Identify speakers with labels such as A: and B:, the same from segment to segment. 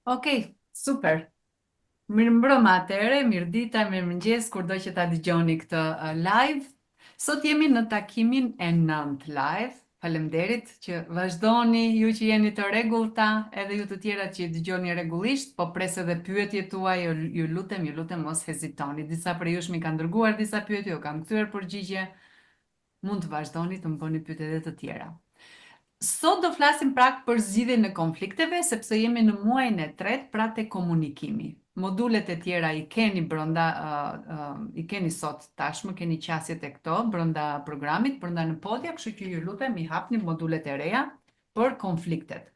A: Okej, super. Mirë mbrëma atëre, mirë dita, mirë mëngjes, kurdo që ta dëgjoni këtë live. Sot jemi në takimin e 9 live. Faleminderit që vazhdoni, ju që jeni të rregullta, edhe ju të tjera që dëgjoni rregullisht, po pres edhe pyetjet tuaja, ju lutem mos hezitoni. Disa prej jush mi kanë dërguar disa pyetje, ju kam kthyer përgjigje. Mund të vazhdoni të më bëni pyetje edhe të tjera. Sot do flasim pak për zgjidhjen e konflikteve, sepse jemi në muajin e tretë pra te komunikimi. Modulet e tjera i keni brenda, i keni sot tashmë, keni qasjet e këto brenda programit, brenda në podja, kështu që ju lutem i hapni modulet e reja për konfliktet.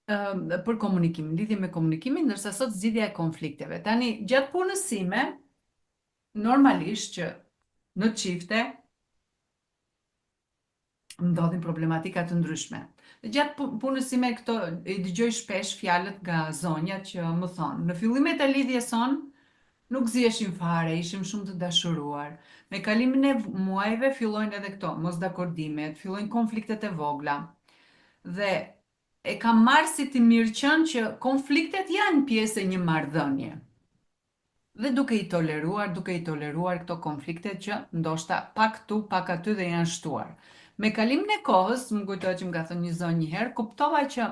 A: Për komunikimin, lidhje me komunikimin, ndërsa sot zgjidhja e konflikteve. Tani, gjatë punës sime, normalisht që në çifte ndodhin problematika të ndryshme. Dhe gjatë punës sime këto i dëgjoj shpesh fjalët nga zonja që më thonë, në fillimet e lidhjes son nuk ziheshim fare, ishim shumë të dashuruar. Me kalimin e muajve fillojnë edhe këto, mosdakordimet, fillojnë konfliktet e vogla. Dhe e kam marrë si të mirëqen që konfliktet janë pjesë e një marrëdhënie. Dhe duke i toleruar këto konflikte që ndoshta pak tu, pak aty dhe janë shtuar. Me kalimin e kohës, më kujtohet që më ka thënë një zonë një herë, kuptova që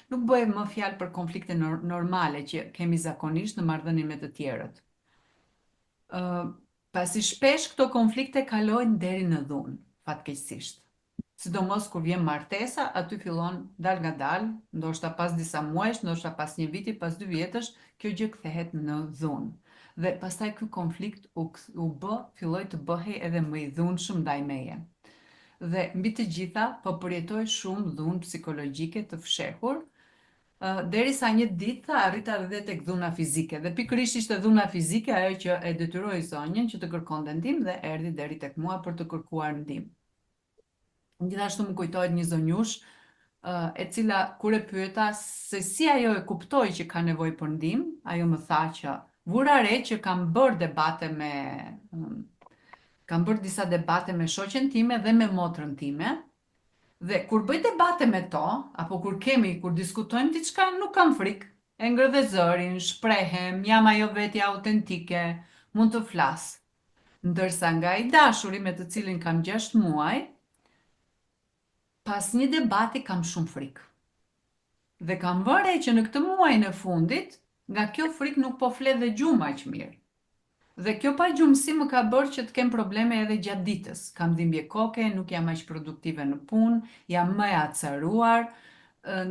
A: nuk bëhet më fjalë për konflikte normale që kemi zakonisht në marrëdhënie me të tjerët. Pasi shpesh këto konflikte kalojnë deri në dhunë, fatkeqësisht. Sidomos kur vjen martesa, aty fillon dal nga dal, ndoshta pas disa muajsh, ndoshta pas një viti, pas 2 vjetësh, kjo gjë kthehet në dhunë. Dhe pastaj ky konflikt filloi të bëhej edhe më i dhunshëm ndaj meje. Dhe mbi të gjitha po përjetoj shumë dhunë psikologjike të fshehur, derisa një ditë arrita edhe tek dhuna fizike. Dhe pikërisht ishte dhuna fizike ajo që e detyroi zonjën që të kërkonte ndihmë dhe erdhi deri tek mua për të kërkuar ndihmë. Gjithashtu më kujtohet një zonjush, e cila kur e pyeta se si ajo e kuptoi që ka nevojë për ndihmë, ajo më tha që vura re që kam bërë disa debate me shoqen time dhe me motrën time, dhe kur bëj debate me to, apo kur diskutojmë diçka, nuk kam frikë. E ngër dhe zërin, shprehem, jam ajo vetja autentike, mund të flas. Ndërsa nga i dashuri me të cilin kam 6 muaj, pas një debati kam shumë frikë. Dhe kam vëre që në këtë muajin e fundit, nga kjo frikë nuk po flet dhe gjuma aq mirë. Dhe kjo pa gjumësi më ka bërë që të kem probleme edhe gjatë ditës. Kam dhimbje koke, nuk jam aq produktive në punë, jam më e acaruar,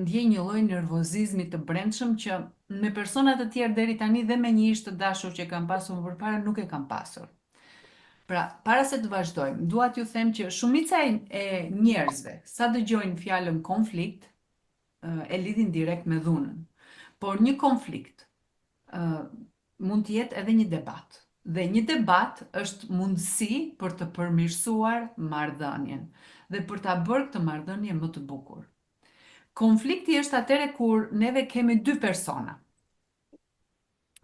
A: ndjej një lloj nervozizmi të brendshëm që me persona të tjerë deri tani dhe me një ish të dashur që kam pasur më përpara nuk e kam pasur. Pra, para se të vazhdojmë, dua t'ju them që shumica e njerëzve, sa dëgjojnë fjalën konflikt, e lidhin direkt me dhunën. Por një konflikt mund të jetë edhe një debat. Dhe një debat është mundësi për të përmirësuar marrëdhënien dhe për ta bërë këtë marrëdhënie më të bukur. Konflikti është atëre kur neve kemi dy persona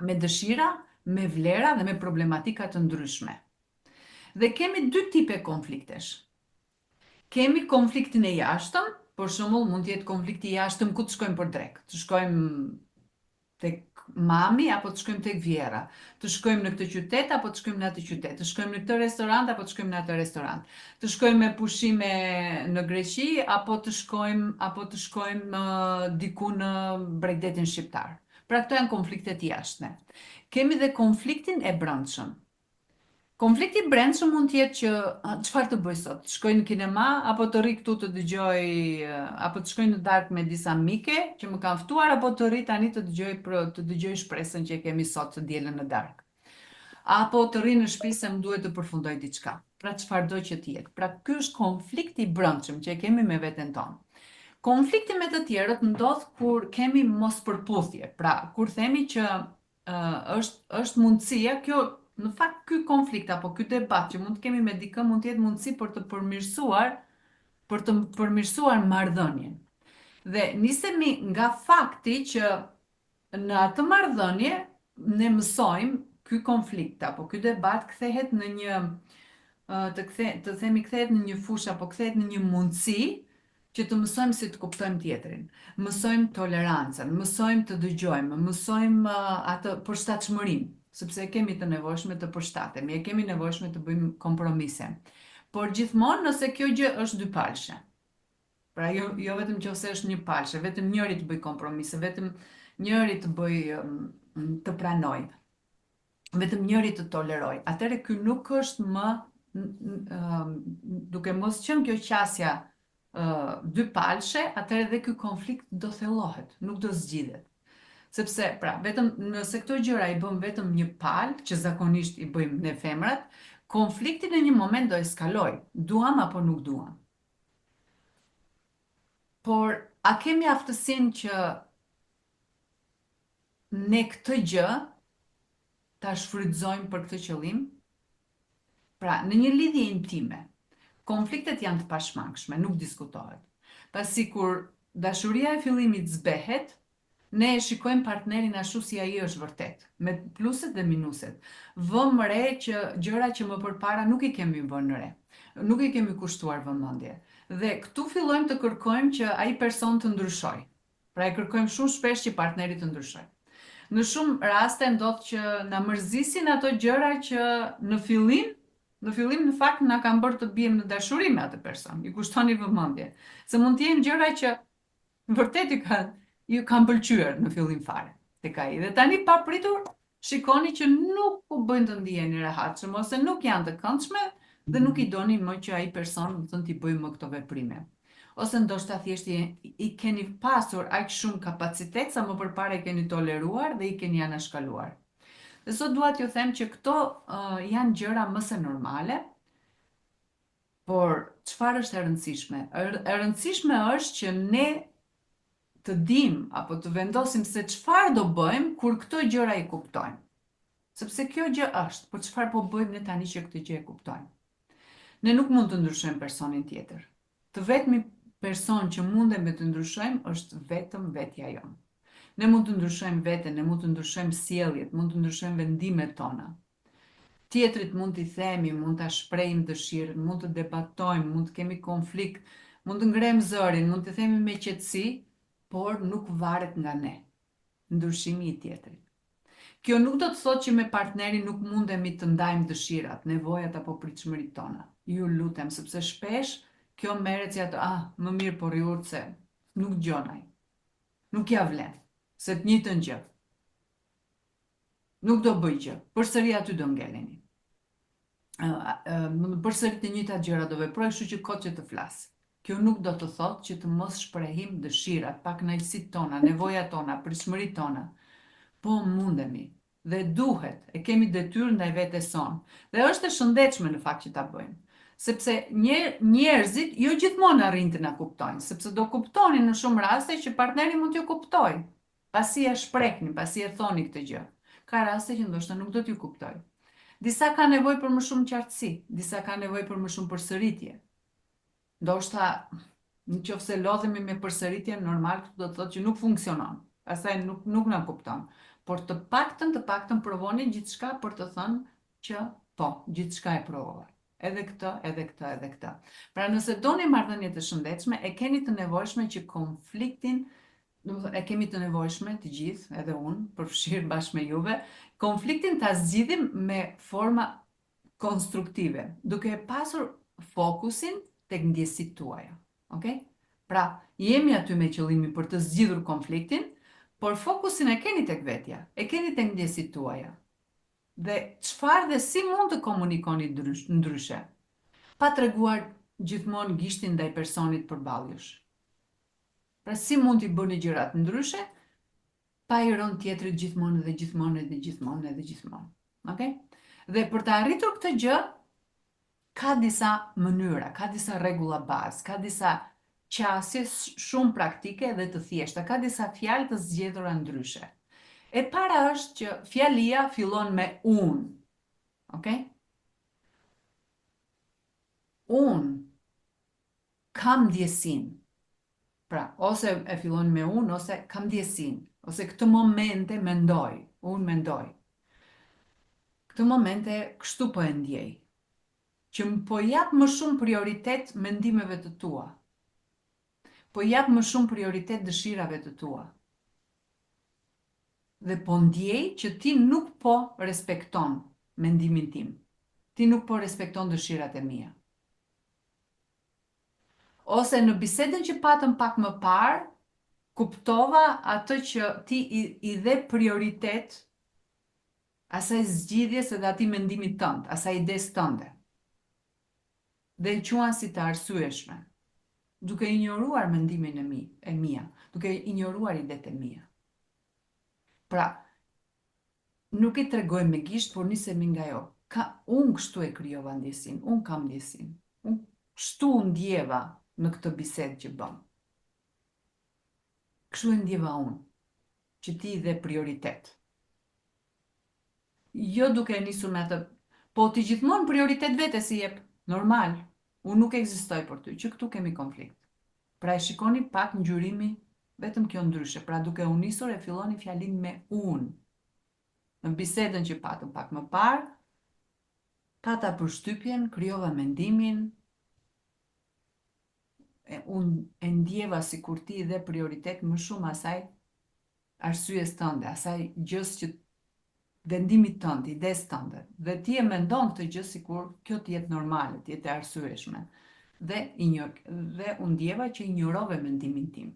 A: me dëshira, me vlera dhe me problematika të ndryshme. Dhe kemi dy tipe konfliktesh. Kemi konfliktin e jashtëm, për shembull mund të jetë konflikti i jashtëm ku të shkojmë për drek, të shkojmë tek mami apo të shkojmë tek vjera, të shkojmë në këtë qytet apo të shkojmë në atë qytet, të shkojmë në këtë restorant apo të shkojmë në atë restorant, të shkojmë me pushime në Greqi apo të shkojmë diku në Bregdetin shqiptar. Pra këto janë konfliktet e jashtme. Kemi dhe konfliktin e brendshëm. Konflikti i brendshëm mund të jetë që çfarë të bëj sot? Të shkoj në kinema apo të rri këtu të dëgjoj apo të shkoj në darkë me disa mike që më kanë ftuar apo të rri tani të dëgjoj shpresën që e kemi sot të dielën në darkë. Apo të rri në shtëpi se më duhet të përfundoj diçka. Pra çfarëdo që të jetë. Pra ky është konflikti i brendshëm që e kemi me veten tonë. Konflikti me të tjerët ndodh kur kemi mospërputhje. Pra kur themi që është mundësia kjo. Në fakt, ky konflikt apo ky debat që mund të kemi me dikë mund të jetë mundësi për të përmirësuar marrëdhënien. Dhe nisemi nga fakti që në atë marrëdhënie ne mësojmë ky konflikt apo ky debat kthehet në një kthehet në një fushë apo kthehet në një mundësi që të mësojmë si të kuptojmë tjetrin, mësojmë tolerancën, mësojmë të dëgjojmë, mësojmë atë përshtatshmërinë, sepse e kemi të nevojshme të përshtatemi, e kemi nevojshme të bëjmë kompromise. Por gjithmonë nëse kjo gjë është dypalshe. Pra jo vetëm që ose është një palshe, vetëm njëri të bëj kompromise, vetëm njëri të bëj të pranoj, vetëm njëri të toleroj. Atëre ky nuk është më duke mos qenë kjo qasja dy palshe, atëre dhe ky konflikt do thellohet, nuk do zgjidhet. Sepse, pra, vetëm nëse këto gjëra i bëm vetëm një palë, që zakonisht i bëjmë ne femrat, konflikti në një moment do eskaloj, duam apo nuk duam. Por, a kemi aftësinë që ne këtë gjë ta shfrytëzojmë për këtë qëllim? Pra, në një lidhje intime, konfliktet janë të pashmangshme, nuk diskutohet. Pasi kur dashuria e fillimit zbehet, ne e shikojmë partnerin ashtu si ai është vërtet, me pluset dhe minuset. Vëmë re që gjëra që më përpara nuk i kemi vënë re, nuk i kemi kushtuar vëmendje. Dhe këtu fillojmë të kërkojmë që ai person të ndryshojë. Pra e kërkojmë shumë shpesh që partneri të ndryshojë. Në shumë raste ndodh që na mërzisin ato gjëra që në fillim në fakt na kanë bërë të bijem në dashuri me atë person, i kushtoni vëmendje. Se mund të jenë gjëra që vërtet ju kanë pëlqyer në fillim fare tek ai. Dhe tani papritur shikoni që nuk u bëjnë të ndiheni rehatshëm ose nuk janë të këndshme dhe nuk i doni më që ai person të thënë t'i bëjë më këto veprime. Ose ndoshta thjesht i keni pasur aq shumë kapacitet sa më përpara i keni toleruar dhe i keni anashkaluar. Dhe sot dua t'ju them që këto janë gjëra më se normale, por çfarë është e rëndësishme? E rëndësishme është që ne të dim apo të vendosim se çfarë do bëjmë kur këto gjëra i kuptojmë. Sepse kjo gjë është, por çfarë po bëjmë ne tani që këtë gjë e kuptojmë? Ne nuk mund të ndryshojmë personin tjetër. Të vetmi person që mundemi të ndryshojmë është vetëm vetja jonë. Ne mund të ndryshojmë veten, ne mund të ndryshojmë sjelljet, mund të ndryshojmë vendimet tona. Tjetrit mund t'i themi, mund t'a shprehim dëshirën, mund të debatojmë, mund të kemi konflikt, mund të ngrem zërin, mund të themi me qetësi, por nuk varet nga ne. Ndryshimi i tjetrit. Kjo nuk do të thotë që me partnerin nuk mundemi të ndajmë dëshirat, nevojat apo pritshmëritë tona. Ju lutem, sepse shpesh kjo merret si atë, më mirë por jurt se nuk gjonaj. Nuk ja vlen, se të njëjtën gjë. Nuk do bëj gjë, përsëri aty do ngeleni. Përsëri të njëjtat gjëra do veproj, kështu që kot që të flas. Kjo nuk do të thotë që të mos shprehim dëshirat, pakënaqësitë tona, nevojat tona, pritshmëritë tona. Po mundemi dhe duhet, e kemi detyrë ndaj vetes sonë. Dhe është e shëndetshme në fakt që ta bëjmë. Sepse njerëzit jo gjithmonë arrin të na kuptojnë, sepse do kuptonin në shumë raste që partneri mund t'ju kuptojë, pasi e shprehni, pasi e thoni këtë gjë. Ka raste që ndoshta nuk do t'ju kuptojë. Disa ka nevojë për më shumë qartësi, disa ka nevojë për më shumë përsëritje. Ndoshta nëse lodhemi me përsëritje normal, do të thotë që nuk funksionon. Pastaj nuk na kupton. Por të paktën provoni gjithçka për të thënë që po, gjithçka e provova. Edhe këtë, edhe këtë, edhe këtë. Pra nëse doni marrëdhënie të shëndetshme, e keni të nevojshme që konfliktin, e kemi të nevojshme të gjithë, edhe unë, përfshirë bashkë me juve, konfliktin ta zgjidhim me forma konstruktive, duke pasur fokusin tek ndjesitë tuaja. Okay? Pra, jemi aty me qëllimin për të zgjidhur konfliktin, por fokusin e keni tek vetja, e keni tek ndjesitë tuaja. Dhe çfarë dhe si mund të komunikoni ndryshe, pa treguar gjithmonë gishtin ndaj personit përballë jush. Pra si mund t'i bëni gjërat ndryshe, pa i rënë tjetrit gjithmonë dhe gjithmonë dhe gjithmonë edhe gjithmonë. Okay? Dhe për të arritur këtë gjë, ka disa mënyra, ka disa rregulla bazë, ka disa qasje shumë praktike dhe të thjeshta, ka disa fjalë të zgjedhura ndryshe. E para është që fjalia fillon me unë. Okay? Unë kam ndjesin. Pra, ose e fillon me unë, ose kam ndjesin. Ose këtë momente mendoj. Unë mendoj. Këtë momente kështu po e ndjej. Që më po jap më shumë prioritet mendimeve të tua. po jap më shumë prioritet dëshirave të tua. Dhe po ndjej që ti nuk po respekton mendimin tim. Ti nuk po respekton dëshirat e mia. Ose në bisedën që patëm pak më parë, kuptova atë që ti i dhe prioritet asaj zgjidhjes edhe atij mendimit tënd, asaj ides tënde. Dhe i quan si të arsyeshme, duke injoruar mendimin e mia, duke injoruar idetë e mia. Pra, nuk i tregoj me gisht, por nisemi nga jo. Unë kështu e krijova ndjesin, unë kam ndjesin. Unë kështu ndjeva në këtë bisedë që bëm. Kështu e ndjeva unë, që ti dhe prioritet. Jo duke nisur me atë, po ti gjithmonë prioritet vete si jep, normal. Unë nuk ekzistoj për ty, që këtu kemi konflikt. Pra e shikoni pak ngjyrimi, vetëm kjo ndryshe. Pra duke u nisur e filloni fjalin me unë. Në bisedën që patëm pak më parë, pata përshtypjen, krijova mendimin, unë e ndjeva si kur ti dhe prioritet më shumë asaj arsyes tënde, asaj gjës që vendimit tënd, ides tënde. Dhe ti e mendon këtë gjë sikur kjo të jetë normale, të jetë e arsyeshme. Dhe unë ndjeva që injorove mendimin tim.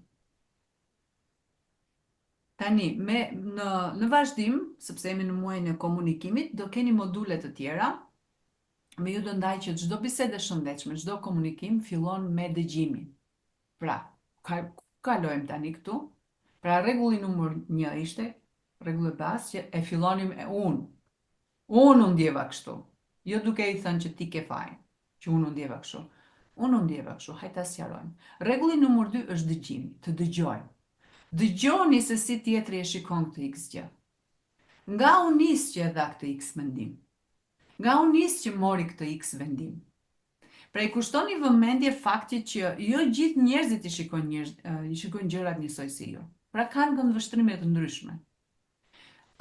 A: Tani, në vazhdim, sepse jemi në muajin e komunikimit, do keni module të tjera. Me ju do ndaj që çdo bisedë e shëndetshme, çdo komunikim fillon me dëgjimin. Pra, kalojmë tani këtu. Pra, rregulli numër 1 ishte rregull e bazë që e fillonim e unë. Unë ndjeva kështu. Jo duke i thënë që ti ke fajin, që unë ndjeva kështu. Unë ndjeva kështu, hajta sqarojmë. Rregulli numër 2 është dëgjimi, të dëgjojmë. Dëgjoni se si tjetri e shikon këtë X gjë. Nga u nis që e dha këtë X mendim. Nga u nis që mori këtë X vendim. Pra i kushtoni vëmendje faktit që jo gjithë njerëzit i shikojnë gjërat njësoj si ju. Pra kanë këndvështrime të ndryshme.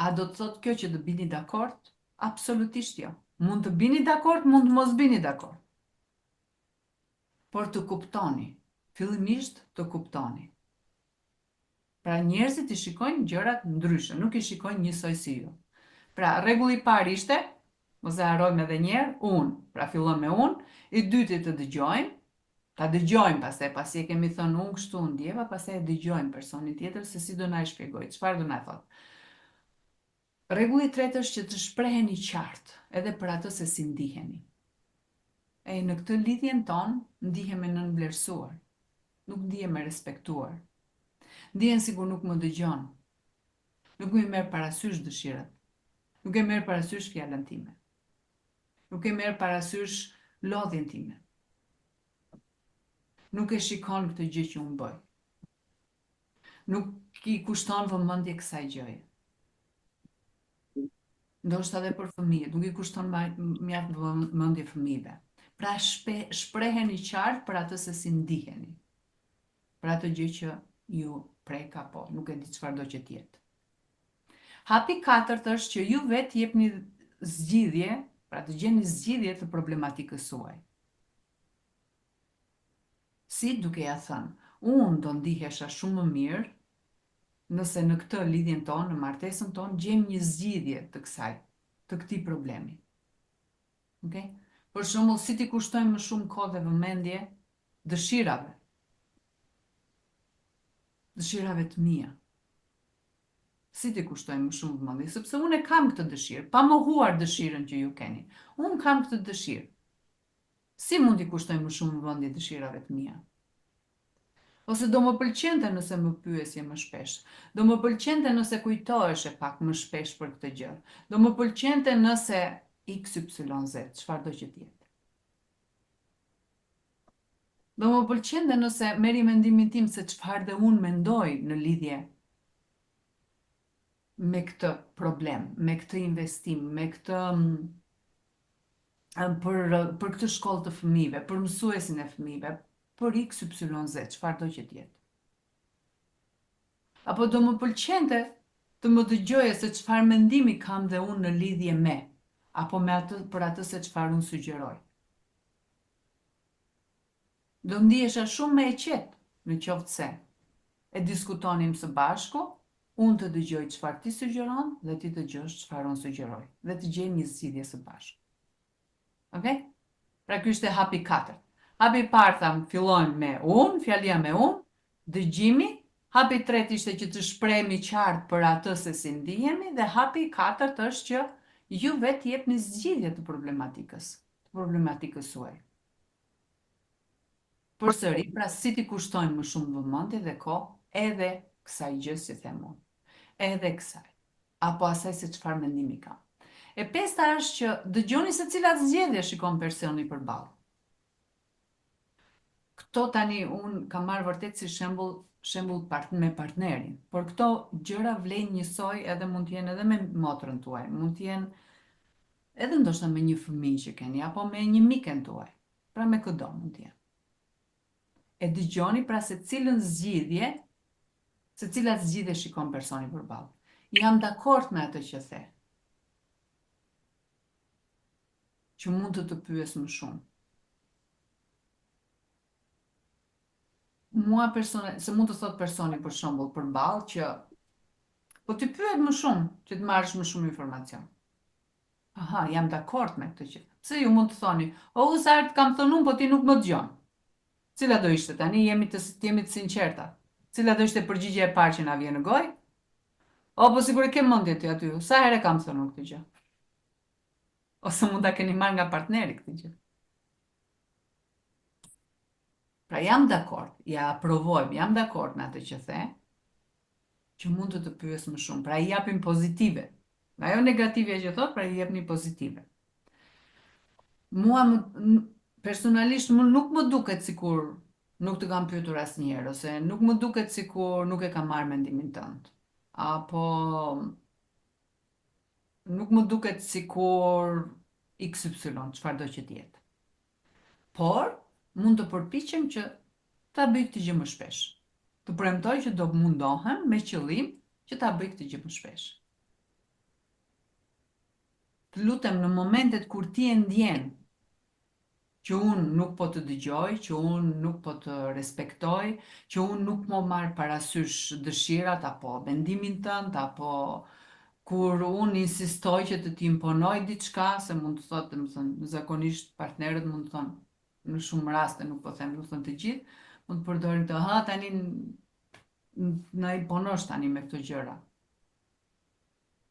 A: A do të thotë kjo që të bini dakord? Absolutisht jo. Mund të bini dakord, mund të mos bini dakord. Por të kuptoni, fillimisht të kuptoni. Pra njerëzit i shikojnë gjërat ndryshe, nuk i shikojnë njësoj si ju. Pra rregulli i parë ishte, mos e harrojmë edhe një herë, unë. Pra fillon me unë, i dyti të dëgjojmë, ta dëgjojmë pastaj, pasi e kemi thënë unë kështu ndjeva, pastaj e dëgjojmë personin tjetër se si do na e shpjegojë, çfarë do na thotë. Rregulli i tretë është që të shpreheni qartë, edhe për atë se si ndiheni. E në këtë lidhjen tonë ndihemi nënvlerësuar, nuk ndihemi respektuar. Ndihem sikur nuk më dëgjon. Nuk më merr parasysh dëshirat. Nuk e merr parasysh fjalën time. Nuk e merr parasysh lodhjen time. Nuk e shikon këtë gjë që unë bëj. Nuk i kushton vëmendje kësaj gjëje. Ndoshta edhe për fëmijët, nuk i kushton mjaft vëmendje fëmijëve. Pra shpreheni qartë për atë se si ndiheni. Për atë gjë që ju prek apo nuk e di çfarë do që të jetë. Hapi 4 është që ju vetë jepni zgjidhje, pra të gjeni zgjidhje të problematikës suaj. Si duke ja thënë, unë do ndihesha shumë më mirë nëse në këtë lidhjen tonë, në martesën tonë, gjejmë një zgjidhje të këtij problemi. Okay? Për shembull, si ti kushtojmë më shumë kohë dhe vëmendje dëshirave të mia. Si ti kushtojmë më shumë vëmendje, sepse unë e kam këtë dëshirë, pa mohuar dëshirën që ju keni. Unë kam këtë dëshirë. Si mund t'i kushtojmë më shumë vëmendje dëshirave të mia? Ose do më pëlqente nëse më pyesje më shpesh. Do më pëlqente nëse kujtoheshe pak më shpesh për këtë gjë. Do më pëlqente nëse XYZ, çfarë do që të jetë. Do më pëlqente nëse merri mendimin tim se çfarë dhe unë mendoj në lidhje me këtë problem, me këtë investim, me këtë për këtë shkollë të fëmijëve, për mësuesin e fëmijëve, për XYZ, çfarë do që të jetë. Apo do më pëlqente të më dëgjoje se çfarë mendimi kam dhe unë në lidhje me, apo për atë se çfarë unë sugjeroj. Do ndihesha shumë më e qetë, në qoftë se e diskutonim së bashku, unë të dëgjoj çfarë ti sugjeron dhe ti të dëgjosh çfarë unë sugjeroj dhe të gjejmë një zgjidhje së bashku. Okej? Pra ky është hapi 4. Hapi i parë tham, fillojmë me unë, fjalia me unë, dëgjimi. Hapi i tretë ishte që të shprehemi qartë për atë se si ndihemi dhe hapi i katërt është që ju vetë jepni zgjidhje të problematikës suaj. Përsëri, pra si ti kushtojmë më shumë vëmendje dhe kohë edhe kësaj gjë si them unë. Edhe kësaj. Apo asaj se çfarë mendimi kam. E pesta është që dëgjoni se cilat zgjedhje shikon personi përballë. Këto tani unë kam marrë vërtet si shembull me partnerin, por këto gjëra vlen njësoj edhe mund të jenë edhe me motrën tuaj, mund të jenë edhe ndoshta me një fëmijë që keni apo me një mikën tuaj. Pra me kudo mund të jenë. E dëgjoni pra se cilat zgjidhje shikon personi përballë. Jam dakord me atë që the. Që mund të pyes më shumë. Mua se mund të thot personi për shembull përballë që po ti pyet më shumë, që të marrësh më shumë informacion. Aha, jam dakord me këtë që. Pse ju mund të thoni, o Usart kam thënë unë, po ti nuk më dëgjon. Cila do ishte tani, jemi të sinqerta. Cila do ishte përgjigje e parë që na vjen në gojë? O, po sigurisht ke mendje ti aty. Sa herë kam thënë unë këtë gjë? Ose mund ta keni marrë nga partneri këtë gjë. Pra jam dakord, ja aprovoj, jam dakord me atë që the, që mund të pyes më shumë. Pra i japim pozitive. Ajo negative që thot, pra i jepni pozitive. Mua personalisht nuk më duket sikur nuk të kam pyetur asnjëherë ose nuk më duket sikur nuk e kam marrë mendimin tënd. Apo nuk më duket sikur XY, çfarë do që të jetë. Por mund të përpiqem që ta bëj këtë gjë më shpesh. Të premtoj që do mundohem me qëllim që ta bëj këtë gjë më shpesh. Të lutem në momentet kur ti e ndjen që unë nuk po të dëgjoj, që unë nuk po të respektoj, që unë nuk mo marr parasysh dëshirat apo mendimin tënd, apo kur unë insistoj që të t'imponoj diçka, se mund të thotë, më thënë, zakonisht partnerët mund të thonë, në shumë raste nuk po them, nuk thënë të gjithë, mund të përdorin të tani na imponosh tani me këto gjëra.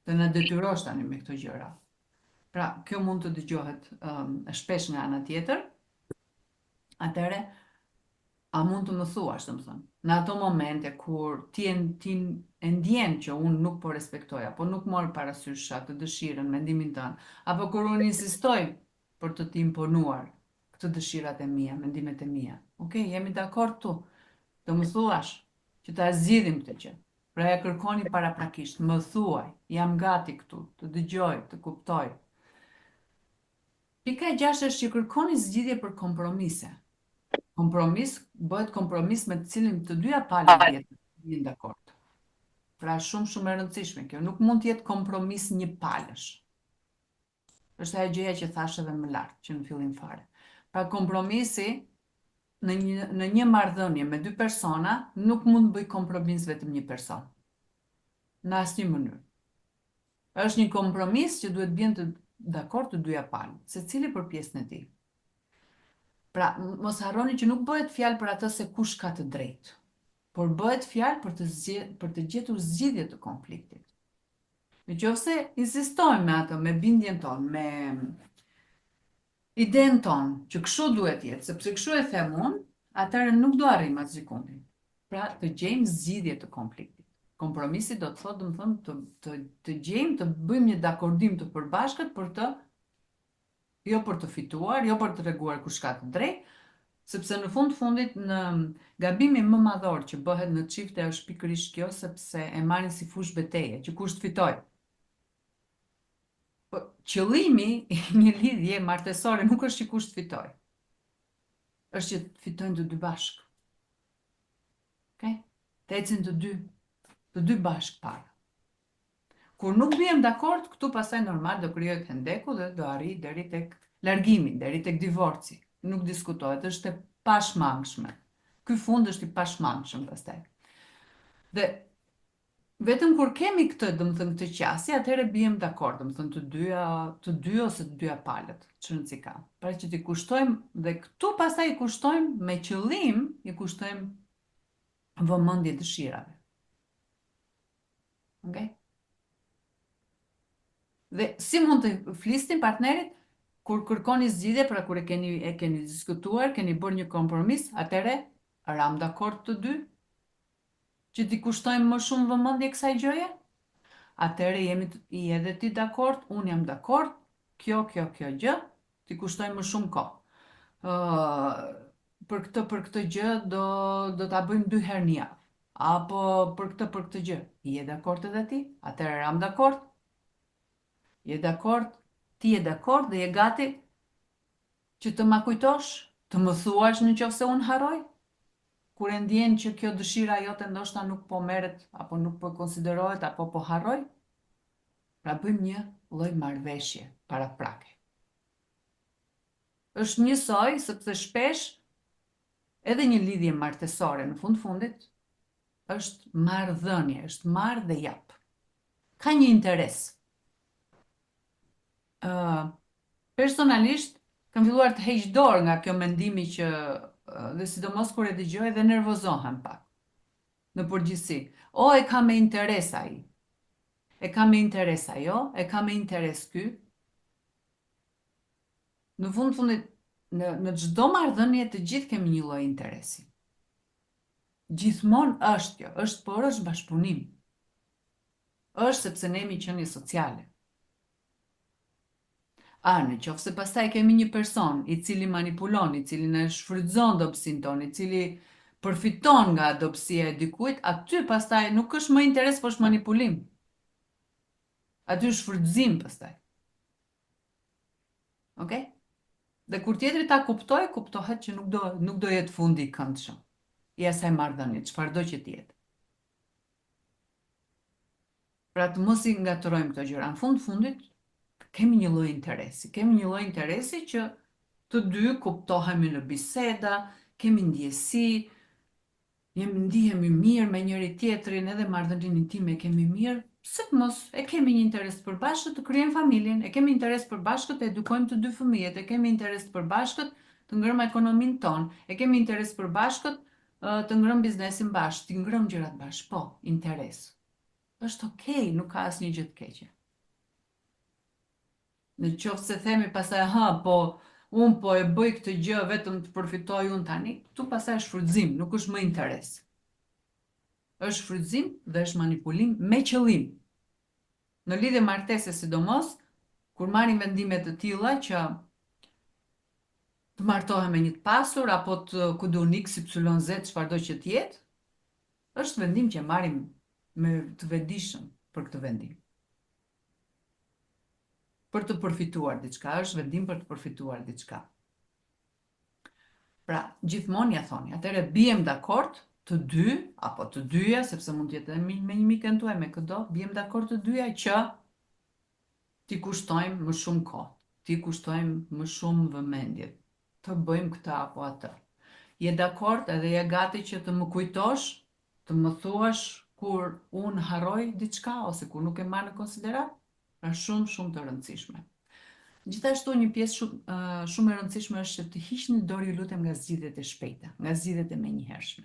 A: Të na detyrosh tani me këto gjëra. Pra, kjo mund të dëgjohet shpesh nga ana tjetër. Atëre, a mund të më thuash, domethënë, në ato momente kur ti e ndjen që unë nuk po respektoj, apo nuk morr parasysh atë dëshirën, mendimin tënd, apo kur unë insistoj për të imponuar këtë dëshirat e mia, mendimet e mia. Okej, jemi dakord tu. Do më thuash që ta zgjidhim këtë gjë. Pra ja kërkoni paraprakisht, më thuaj, jam gati këtu, të dëgjoj, të kuptoj. Pika e 6 është që kërkoni zgjidhje për kompromise. Kompromis bëhet kompromis me të cilin të dyja palët jenë dakord. Pra shumë e rëndësishme kjo, nuk mund të jetë kompromis një palësh. Është ajo gjëja që thash edhe më lart, që në fillim fare. Pra kompromisi në një marrëdhënie me dy persona nuk mund të bëj kompromis vetëm një person. Në asnjë mënyrë. Është një kompromis që duhet bien të dakord të dyja palët, secili për pjesën e tij. Pra, mos harroni që nuk bëhet fjalë për atë se kush ka të drejtë, por bëhet fjalë për të gjetur zgjidhje të konfliktit. Nëse insistojmë me atë, me bindjen tonë, me idenë tonë, që kështu duhet jetë, sepse kështu e them unë, atëherë nuk do arrijmë atë sekondin. Pra, të gjejmë zgjidhje të konfliktit. Kompromisi do të thotë, domethënë, të gjejmë, të bëjmë një dakordim të përbashkët jo për të fituar, jo për të treguar kush ka të drejtë, sepse në fundit në gabimi më madhor që bëhet në çifte është pikërisht kjo, sepse e marrin si fushë betejë, që kush të fitojë. Po qëllimi i një lidhje martësore nuk është që kush të fitojë. Është që të fitojnë të dy bashkë. Okej? Të ecin të dy bashkë para. Kur nuk bien dakord, këtu pastaj normal do krijohet hendeku dhe do arrijë deri tek largimi, deri tek divorci. Nuk diskutohet, është e pashmangshme. ky fund është i pashmangshëm pastaj. Dhe vetëm kur kemi këtë, domethënë këtë qasje, atëherë bijem dakord, domethënë të dy ose të dyja palët, çrëndsi ka. Pra që t'i kushtojmë dhe këtu pastaj i kushtojmë me qëllim, i kushtojmë vëmendje dëshirave. Okay? Dhe si mund të flisni partnerit kur kërkoni zgjidhje, pra kur e keni diskutuar, keni bërë një kompromis, atëherë ram dakord të dy që t'i kushtojmë më shumë vëmendje kësaj gjëje? Atëherë jemi i edhe ti dakord, unë jam dakord, kjo gjë, t'i kushtojmë më shumë kohë. Për këtë gjë do ta bëjmë 2 herë në javë. Apo për këtë gjë. Je dakord edhe ti? Atëherë jam dakord. Je dakord, ti je dakord dhe je gati që të ma kujtosh, të më thuash në qoftë se unë harroj? Kur e ndjen që kjo dëshira jote ndoshta nuk po merret, apo nuk po konsiderohet, apo po harroj? Pra bëjmë një lloj marrëveshje paraprake. Është njësoj sepse shpesh edhe një lidhje martesore në fundit është marrëdhënie, është marr dhe jap. Ka një interes. Personalisht kam filluar të heq dorë nga kjo mendimi që dhe sidomos kur e dëgjoj dhe nervozohem pak. Në përgjithësi, e ka me interes ai. E ka me interes ajo, e ka me interes ky. Në fundit, në çdo marrëdhënie të gjithë kemi një lloj interesi. Gjithmonë është kjo, është bashkëpunim. Është sepse ne jemi qenie sociale. Në qoftë se pastaj kemi një person i cili manipulon, i cili na shfrytëzon dobësinë tonë, i cili përfiton nga dobësia e dikujt, aty pastaj nuk është më interes, por është manipulim. Aty është shfrytëzim pastaj. Okay? Dhe kur tjetri ta kuptohet që nuk do jetë fundi i këndshëm i asaj marrëdhënie, çfarëdo që të jetë. Pra të mos i ngatrojmë këto gjëra. Në fundit kemi një lloj interesi që të dy kuptohemi në biseda, kemi ndjesi, ndihemi mirë me njëri tjetrin, edhe marrëdhënien intime kemi mirë, pse të mos e kemi një interes të përbashkët të krijojmë familjen, e kemi interes të përbashkët të edukojmë të dy fëmijët, e kemi interes të përbashkët të ngrëmë ekonominë tonë, e kemi interes të përbashkët të ngrëmë biznesin bashkë, të ngrëmë gjërat bashkë. Po, interes. Është okay, nuk ka asnjë gjë të keqe. Në qoftë se themi pastaj, po unë po e bëj këtë gjë vetëm të përfitoj unë tani, tu pastaj është shfrytëzim, nuk është më interes. Është shfrytëzim dhe është manipulim me qëllim. Në lidhje martese sidomos, kur marrim vendime të tilla që të martohem me një të pasur apo të kudun X, Y, Z, çfarëdo që të jetë, është vendim që marrim me të vetëdijshëm për këtë vendim. Për të përfituar diçka, është vendim për të përfituar diçka. Pra, gjithmonë ja thoni, atëherë bijem dakord të dy, apo të dyja, sepse mund të jetë me një mikën tuaj, me këdo, bijem dakord të dyja që t'i kushtojmë më shumë kohë, t'i kushtojmë më shumë vëmendje, të bëjmë këtë apo atë. Je dakord edhe je gati që të më kujtosh, të më thuash kur unë harroj diçka ose kur nuk e marr në konsiderat? Pra shumë të rëndësishme. Gjithashtu një pjesë shumë e rëndësishme është që të hiqni dorë, ju lutem, nga zgjidhjet e shpejta, nga zgjidhjet e menjëhershme.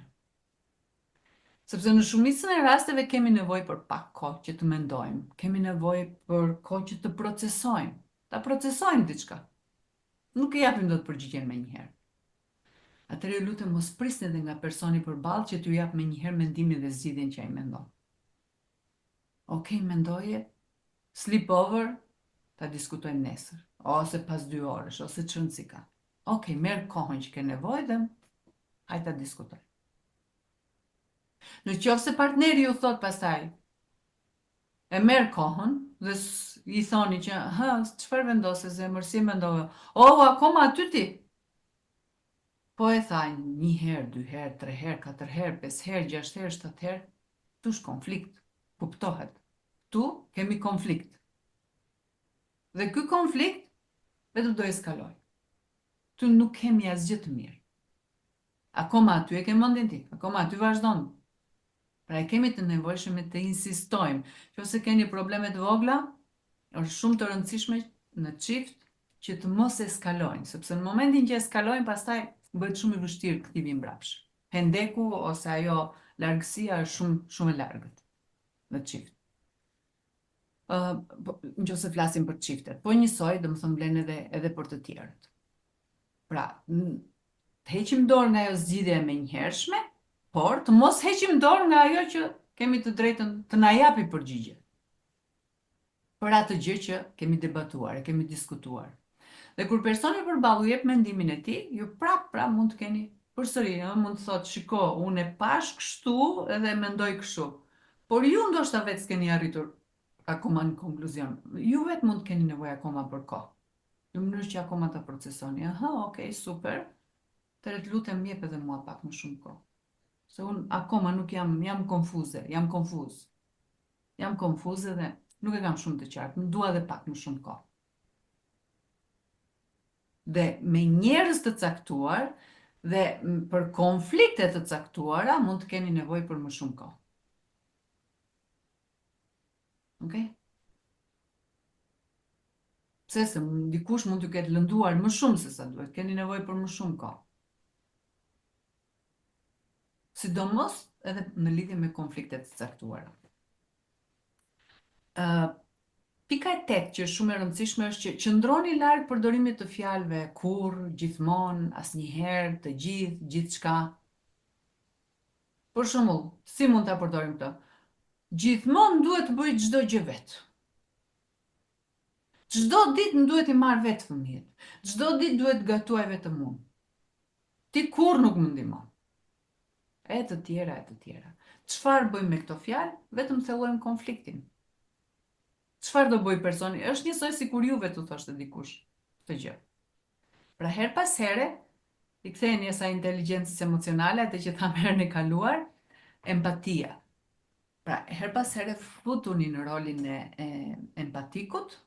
A: Sepse në shumicën e rasteve kemi nevojë për pak kohë që të mendojmë, kemi nevojë për kohë që të procesojmë, ta procesojmë diçka. Nuk e japim dot përgjigjen menjëherë. Atëherë ju lutem mos prisni edhe nga personi përballë që t'ju jap menjëherë mendimin dhe zgjidhjen që ai mendon. Okej, mendoje, sleep over, ta diskutojmë nesër, ose pas 2 orësh, ose çrëndsi ka. Okej, merr kohën që ke nevojë dhe hajde ta diskutojmë. Në qoftë se partneri ju thot pastaj, e merr kohën dhe i thoni që, çfarë vendose zemër, si mendove? Akoma aty ti? Po e tha 1 herë, 2 herë, 3 herë, 4 herë, 5 herë, 6 herë, 7 herë, tu është konflikt, kuptohet. Tu kemi konflikt. Dhe ky konflikt vetëm do eskaloj. Tu nuk kemi asgjë të mirë. Akoma aty e ke mendjen ti, akoma aty vazhdon. Pra e kemi të nevojshme të insistojmë. Nëse keni probleme të vogla, është shumë të rëndësishme në çift që të mos eskalojnë, sepse në momentin që eskalojnë, pastaj bëhet shumë i vështirë kthimi mbrapsht. Pendeku ose ajo largësia është shumë e largët në çift. Nëse flasim për çiftet, po njësoj, domethënë vlen edhe për të tjerët. Pra, të heqim dorë nga ajo zgjidhje e menjëhershme, por të mos heqim dorë nga ajo që kemi të drejtën të na japi përgjigje për atë gjë që kemi debatuar, e kemi diskutuar. Dhe kur personi përballë jep mendimin e tij, ju pra mund të keni përsëri, mund të thotë, shiko, unë e pash kështu edhe mendoj kështu. Por ju ndoshta vetë s'keni arritur akoma në konkluzion. Ju vetë mund të keni nevojë akoma për kohë. Në mënyrë që akoma ta procesoni. Aha, okay, super. Të lutem jep edhe mua pak më shumë kohë. Se unë akoma nuk jam konfuze, jam konfuz. Jam konfuze dhe nuk e kam shumë të qartë, më dua edhe pak më shumë kohë. Dhe me njerëz të caktuar dhe për konflikte të caktuara mund të keni nevojë për më shumë kohë. Okay? Pse se dikush mund t'ju ketë lënduar më shumë se sa duhet, keni nevojë për më shumë kohë. Sidomos edhe në lidhje me konfliktet të caktuara. Pika e 8 që është shumë e rëndësishme është që qëndroni larg përdorimit të fjalëve kurr, gjithmonë, asnjëherë, të gjithë, gjithçka. Për shembull, si mund ta përdorim këtë? Gjithmonë duhet të bëj çdo gjë vet. Çdo ditë më duhet i marr vetë fëmijët. Çdo ditë duhet gatuaj vetëm unë. Ti kurrë nuk më ndihmon. E të tjera. Çfarë bëjmë me këto fjalë? Vetëm thellojmë konfliktin. Çfarë do bëj personi? Është njësoj si kur juve të thoshte dikush këtë gjë. Pra her pas here, i ktheheni asaj inteligjencës emocionale, atë që thamë herën e kaluar, empatia. Pra her pas here futuni në rolin e empatikut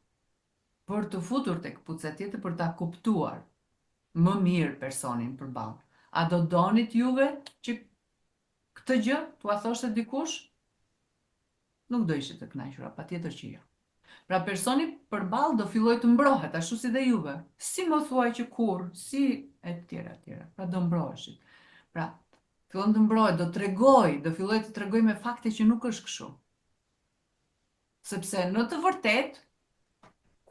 A: për të futur tek këpuca tjetër, për ta kuptuar më mirë personin përballë. A do donit juve që këtë gjë t'ua thoshte dikush? Nuk do ishte të kënaqura, patjetër që jo. Pra personi përballë do filloj të mbrohet, ashtu si dhe juve. Si më thuaj që kur, si e tjera. Pra do mbroheshit. Pra, fillon të mbrohet, do filloj të tregoj me fakte që nuk është kështu. Sepse në të vërtet,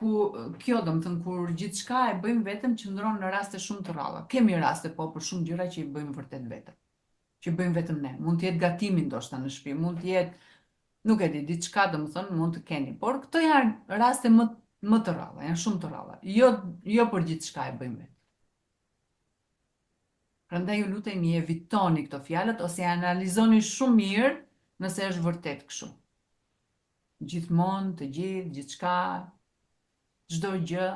A: kjo do më thënë, kur gjithçka e bëjmë vetëm, qëndron në raste shumë të rralla. Kemi raste po për shumë gjëra që i bëjmë vërtet vetëm. Që bëjmë vetëm ne. Mund të jetë gatimi ndoshta në shtëpi, mund të jetë, nuk e di, diçka do më thënë mund të keni, por këto janë raste më të rralla, janë shumë të rralla. Jo për gjithçka e bëjmë vetë. Prandaj ju lutemi evitoni këto fjalët ose analizoni shumë mirë nëse është vërtet kështu. Gjithmonë, të gjithë, gjithçka, çdo gjë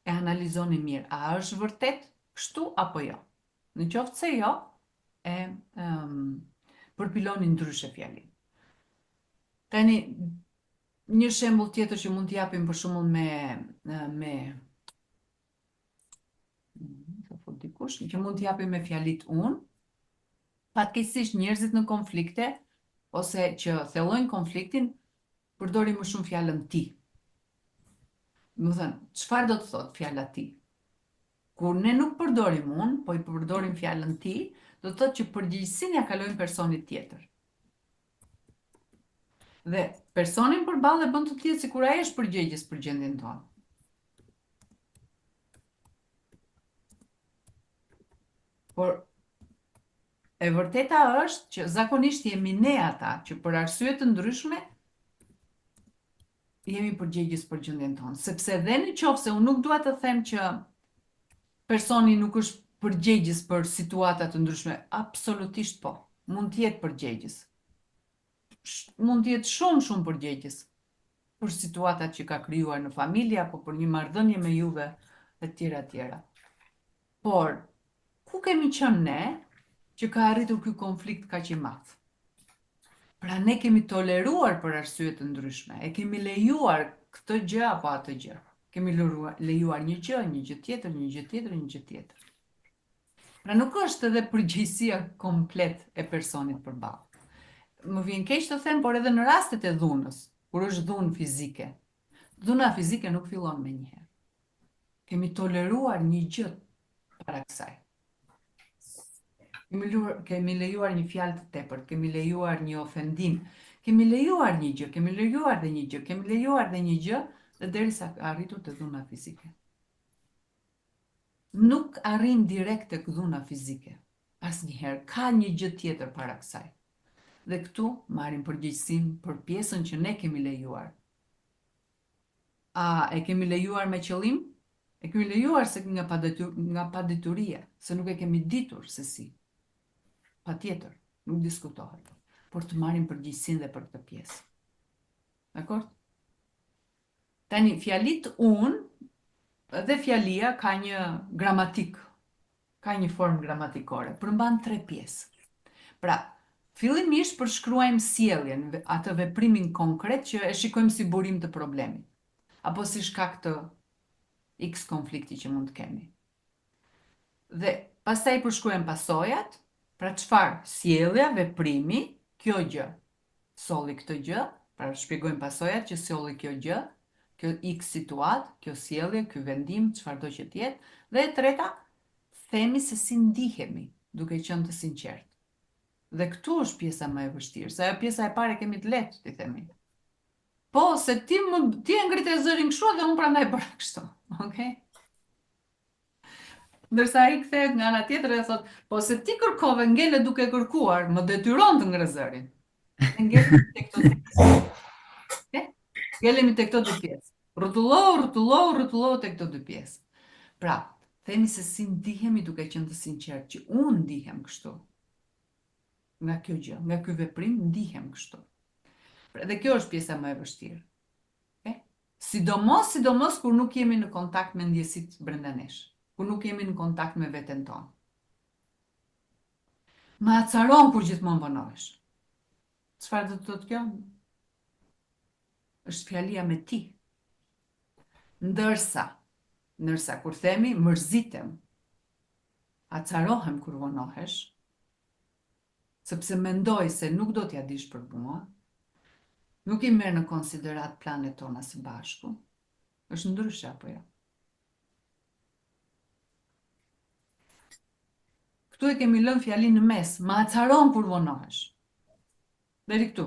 A: e analizoni mirë. A është vërtet kështu apo jo? Në qoftë se jo, përpiloni ndryshe fjalin. Tani, një shembull tjetër që mund t'japim për shembull që mund t'japim me fjalit unë, fatkeqësisht njerëzit në konflikte ose që thellojnë konfliktin përdorin më shumë fjalën ti. Do të thënë, çfarë do të thotë fjala ti? Kur ne nuk përdorim unë, po i përdorim fjalën ti, do të thotë që përgjegjësinë ja kalojmë personit tjetër. Dhe personin përballë e bën të tjetë sikur ai është përgjegjës për gjendjen tonë. Por e vërteta është që zakonisht jemi ne ata që për arsye të ndryshme jemi përgjegjës për gjendjen tonë, sepse dhe në qoftë se unë nuk dua të them që personi nuk është përgjegjës për situata të ndryshme, absolutisht po, mund të jetë përgjegjës. Mund të jetë shumë përgjegjës për situatat që ka krijuar në familje apo për një marrëdhënie me juve e tjera. Por ku kemi qenë ne që ka arritur ky konflikt kaq i madh? Pra ne kemi toleruar për arsye të ndryshme, e kemi lejuar këtë gjë apo atë gjë. Kemi lejuar një gjë tjetër. Pra nuk është edhe përgjegjësia komplet e personit përballë. Më vjen keq të them, por edhe në rastet e dhunës, kur është dhunë fizike, dhuna fizike nuk fillon me njëherë. Kemi toleruar një gjë para kësaj. Kemi lejuar një fjalë të tepërt, kemi lejuar një ofendim, kemi lejuar një gjë, kemi lejuar dhe një gjë, kemi lejuar dhe një gjë, dhe derisa arritur te dhuna fizike. Nuk arrim direkt tek dhuna fizike. Asnjëherë ka një gjë tjetër para kësaj. Dhe këtu marrim përgjegjësinë për pjesën që ne kemi lejuar. A e kemi lejuar me qëllim? E kemi lejuar se nga padetyria, se nuk e kemi ditur se si. Patjetër, nuk diskutohet, por të marrim përgjegjësinë dhe për këtë pjesë. Dakor? Tani fjalit unë dhe fjalia ka një gramatik, ka një formë gramatikore, përmban 3 pjesë. Pra, fillimisht përshkruajmë sjelljen, atë veprimin konkret që e shikojmë si burim të problemit, apo si shkak të X konflikti që mund të kemi. Dhe pastaj përshkruajmë pasojat, pra çfarë sjellja, veprimi, kjo gjë solli këtë gjë, pra shpjegojmë pasojat që solli kjo gjë, kjo X situatë, kjo sjellje, ky vendim, çfarëdo që të jetë, dhe e treta, themi se si ndihemi, duke qenë të sinqertë. Dhe këtu është pjesa më e vështirë, se ajo pjesa e parë kemi të lehtë, ti themi. Po, se ti e ngritë zërin kështu dhe unë prandaj bëra kështu, okay? Ndërsa ai kthehet nga ana tjetër dhe thot, po se ti kërkove ngele duke kërkuar, më detyron të ngre zërin. Ne ngelemi tek këto dy pjesë. Ngelemi tek këto dy pjesë. Rrotullo tek këto dy pjesë. Pra, themi se si ndihemi duke qenë të sinqertë, që unë ndihem kështu. Nga kjo gjë, nga ky veprim ndihem kështu. Pra, dhe kjo është pjesa më e vështirë. Sidomos kur nuk jemi në kontakt me ndjesitë brenda nesh, kur nuk jemi në kontakt me veten tonë. Ma acaron kur gjithmonë vonohesh. Çfarë do të thotë kjo? Është fjalia me ti. Ndërsa kur themi mërzitem, acarohem kur vonohesh, sepse mendoj se nuk do t'ja dish për mua, nuk i merr në konsiderat planet tona së bashku, është ndryshe apo jo? Këtu e kemi lënë fjalin në mes, ma acaron kur vonohesh. Deri këtu.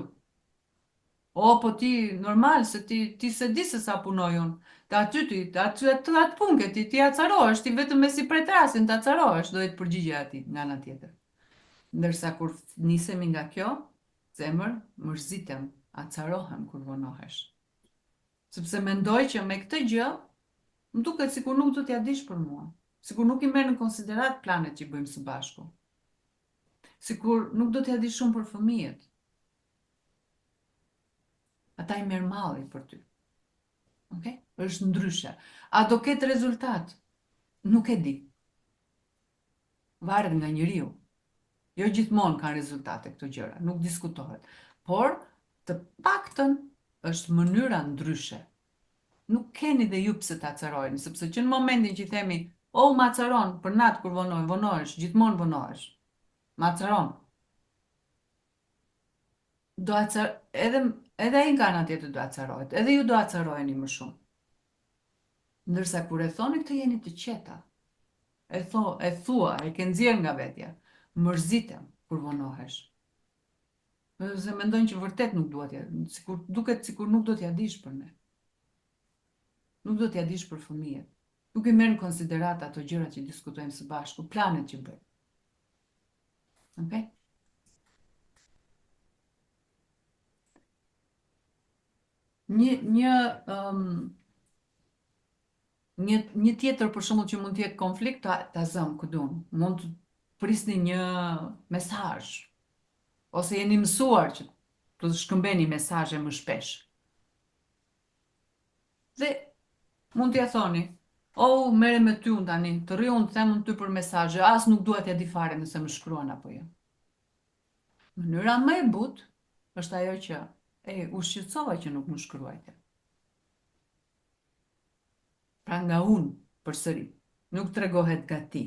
A: O, po ti normal, se ti se di se sa punoj unë. Atë punë ti acarohesh, ti vetëm me si pretrasin të acarohesh, do të përgjigje ati nga ana tjetër. Ndërsa kur nisemi nga kjo, zemër, mërzitem, acarohem kur vonohesh. Sepse mendoj që me këtë gjë, më duket sikur nuk do t'ja dish për mua. Sikur nuk i merr në konsiderat planet që i bëjmë së bashku. Sikur nuk do t'ja dish shumë për fëmijët. Ata i merr malli për ty. Okay? Është ndryshe. A do ketë rezultat? Nuk e di. Varet nga njeriu. Jo gjithmonë kanë rezultate këto gjëra, nuk diskutohet. Por, të paktën është mënyra ndryshe. Nuk keni dhe ju pse ta acarojeni, sepse që në momentin që i themi, o, ma acaron, për natë kur vonohesh, gjithmonë vonohesh. Ma acaron. Edhe ai nga ana tjetër do acarohet, edhe ju do acarojeni më shumë. Ndërsa kur e thoni këtë jeni të qeta. E thua, e ke nxjerr nga vetja. Mërzitem kur vonohesh. Se mendojnë që vërtet nuk duhet ja, duket sikur nuk do t'ja dish për ne. Nuk do t'ja dish për fëmijët. Nuk i merr në konsiderat ato gjërat që diskutojmë së bashku, planet që bëjmë. Okay? Një tjetër për shembull që mund të jetë konflikt, ta zëm ku duam. Mund të prisni një mesazh ose jeni mësuar që të shkëmbeni mesazhe më shpesh. Dhe mund t'ja thoni, o, merrem me ty unë tani, të rri unë të them unë ty për mesazhe, as nuk dua t'ja di fare nëse më shkruan apo jo. Mënyra më e butë është ajo që u shqetësova që nuk më shkruajte. Pra nga unë përsëri, nuk tregohet nga ti.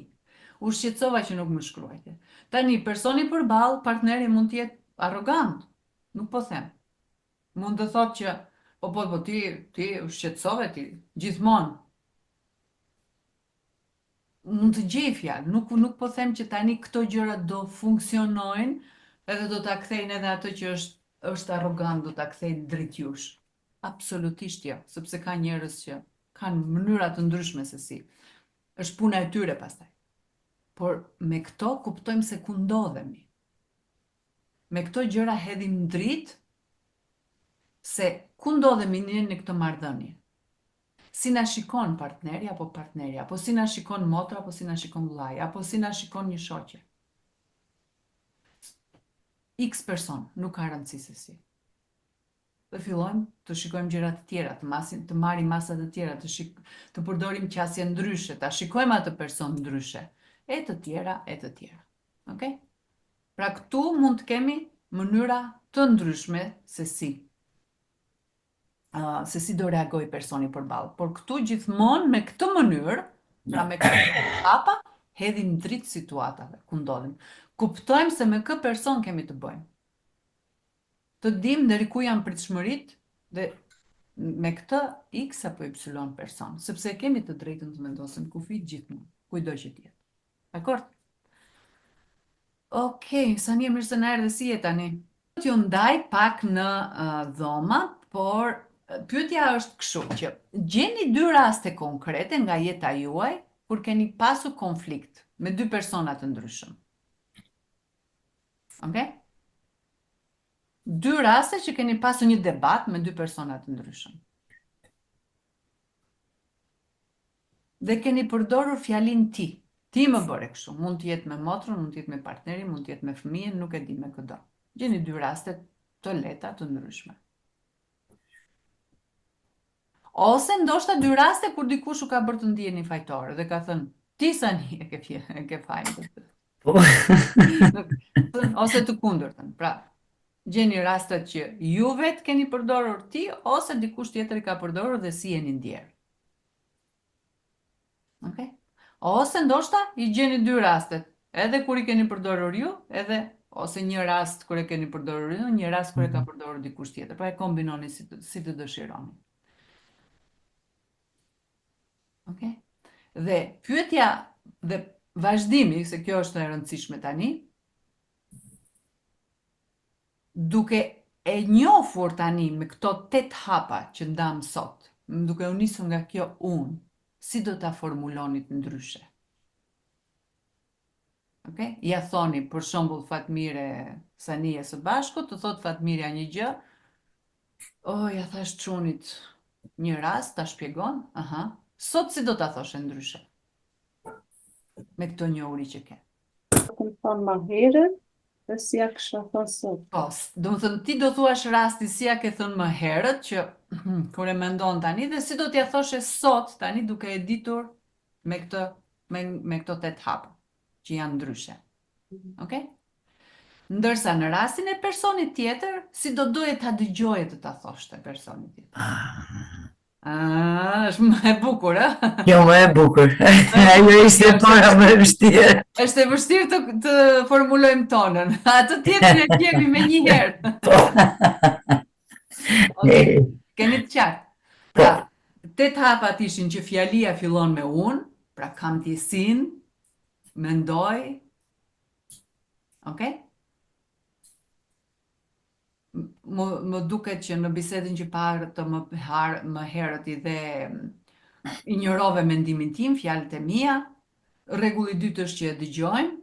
A: u shqetësova që nuk më shkruajtje. Tani, personi përballë, partneri mund të jetë arrogant. Nuk po them. Mund të thotë që po ti u shqetësove ti gjithmonë. Mund të gjej fjalë, nuk po them që tani këto gjëra do funksionojnë edhe do ta kthejnë edhe atë që është arrogant, do ta kthejnë drejtjush. Absolutisht jo, sepse ka njerëz që kanë mënyra të ndryshme se si. Është puna e tyre pastaj. Por me këto kuptojmë se ku ndodhemi. Me këto gjëra hedhim dritë se ku ndodhemi ne në këtë marrëdhënie. Si na shikon partneri apo partnerja, apo si na shikon motra, apo si na shikon vllai, apo si na shikon një shoqe. X person, nuk ka rëndësi se si. Dhe fillojmë të shikojmë gjëra të tjera, të marrim masa të tjera, të përdorim qasje ndryshe, ta shikojmë atë person ndryshe, e të tjera. Okay? Pra këtu mund të kemi mënyra të ndryshme se si do reagoj personi përballë. Por këtu gjithmonë me këtë mënyrë, pra me këtë hapa, hedhim dritë situatave ku ndodhim. Kuptojmë se me kë person kemi të bëjmë. Të dim deri ku janë pritshmëritë dhe me këtë X apo Y person, sepse kemi të drejtën të vendosim kufi gjithmonë, kujdo që të jetë. Dakor? Okej, Sania, mirë se na erdhe, si je tani? T'ju ndaj pak në dhoma, por pyetja është kështu që gjeni 2 raste konkrete nga jeta juaj kur keni pasur konflikt me 2 persona të ndryshëm. Okay? 2 raste që keni pasur një debat me 2 persona të ndryshëm. Dhe keni përdorur fjalin ti. Ti më bëre kështu. Mund të jetë me motrën, mund të jetë me partnerin, mund të jetë me fëmijën, nuk e di me këdo. Gjeni 2 raste të lehta të ndryshme. Ose ndoshta 2 raste kur dikush u ka bërë të ndjeni fajtore dhe ka thënë, ti Sani e ke fajin. Ose të kundërtën. Pra, gjeni rastet që ju vetë keni përdorur ti, ose dikush tjetër i ka përdorur dhe si jeni ndjerë. Okay? Ose ndoshta i gjeni 2 rastet, edhe kur i keni përdorur ju, ose një rast kur e keni përdorur ju, një rast kur e ka përdorur dikush tjetër. Pra e kombinoni si të dëshironi. Okay? Dhe pyetja dhe vazhdimi, se kjo është e rëndësishme tani, duke e njohur tani me këto 8 hapa që ndam sot, duke u nisur nga kjo unë, si do ta formulonit ndryshe? Okay? Ja thoni, për shembull, Fatmire Sanie së bashku, të thot Fatmirja një gjë, ja thash çunit një rast, ta shpjegon, sot si do ta thoshe ndryshe? Me këto njohuri që ke.
B: Kam thonë më herët, dhe si ja kësha thonë sot.
A: Po, do të thënë ti do thuash rasti si ja ke thënë më herët, që kur e mendon tani, dhe si do t'ja thoshe sot tani duke e ditur me këto 8 hapa që janë ndryshe. Okay? Ndërsa në rastin e personit tjetër, si do doje ta dëgjoje të ta thoshte personit tjetër. Është më e bukur,
C: Jo, më e bukur. Ajo ishte para më e vështirë.
A: Është e vështirë të formulojmë tonën. Atë tjetër e kemi me një herë. Okay. Keni të qartë. Pra, 8 hapat ishin që fjalia fillon me unë, pra kam tjesin, mendoj. Okay? Më duket që në bisedën që parë të më herët i dhe injorove mendimin tim, fjalët e mia. Rregulli i dytë është që e dëgjojmë.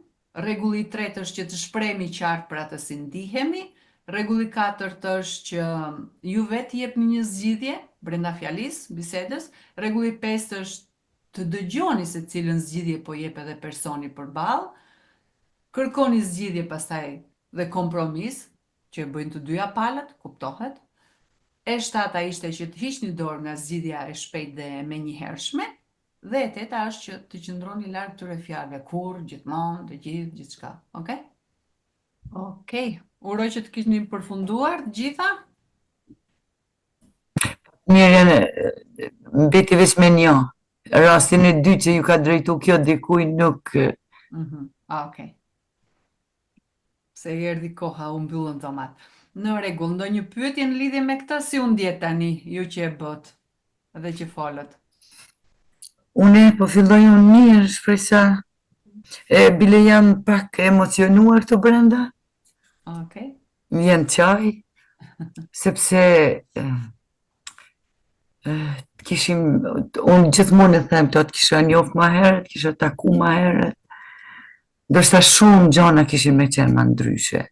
A: Rregulli i tretë është që të shprehemi qartë për atë si ndihemi. Rregulli i katërt është që ju vetë jepni një zgjidhje brenda fjalisë, bisedës. Rregulli i pestë është të dëgjoni se cilën zgjidhje po jep edhe personi përballë. Kërkoni zgjidhje pastaj dhe kompromis, që bëjnë të dyja palët, kuptohet. E 7 ishte që të hiqni dorë nga zgjidhja e shpejtë dhe e menjëhershme, dhe e 8 është që të qëndroni larg këtyre fjalëve, kur, gjithmonë, të gjithë, gjithçka. Okay? Okej. Uroj që të kishni përfunduar të gjitha.
C: Mirë, mbeti veç me një. Rastin e dytë që ju ka drejtu kjo dikuj nuk
A: Okej. Se i erdhi koha, u mbyllën tomat. Në rregull, ndonjë pyetje në lidhje me këtë, si u ndjet tani, ju që e bët dhe që folët?
C: Une po filloj unë mirë, shprej sa bile jam pak emocionuar këtu brenda,
A: Okej.
C: më vjen qaj, sepse unë gjithmonë e them të kisha njoft ma herët, kisha taku ma herët, ndërsa shumë gjona kishin me qenë ma ndryshe.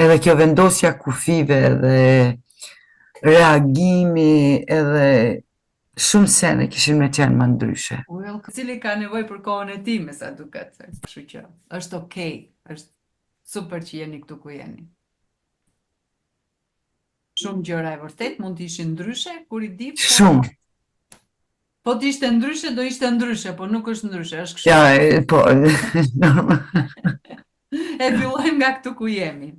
C: Edhe kjo vendosja kufive edhe reagimi edhe shumë sene kishin me qenë ma ndryshe.
A: Cili ka nevojë për kohën e tij, me sa duket, kështu që është okej, është super që jeni këtu ku jeni. Shumë gjëra e vërtet mund të ishin ndryshe kur i di.
C: Shumë.
A: Po të ishte ndryshe, do ishte ndryshe, po nuk është ndryshe, është kështu.
C: Ja, po, normal.
A: E fillojmë nga këtu ku jemi.